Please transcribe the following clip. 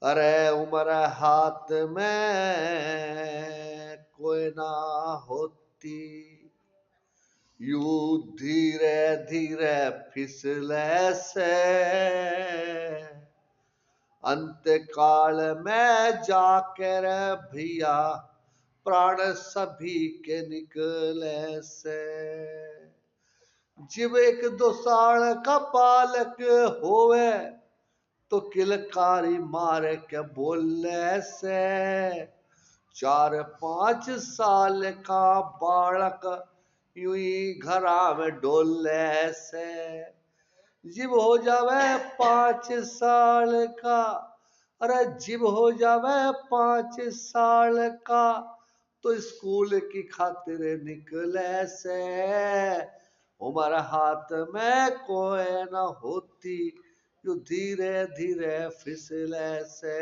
अरे उम्र हाथ में कोई ना होती, यू धीरे धीरे फिसले से अंत काल में जाकर भैया प्राण सभी के निकले से। जीव एक दो साल का बालक होवे तो किलकारी मारे के बोले से 4-5 साल का बालक यूं ही घरा में डोले से। जीव हो जावे 5 साल का, अरे जीव हो जावे 5 साल का तो स्कूल की खातिर निकले से उम्र हाथ में कोई न होती, यू धीरे धीरे फिसले से।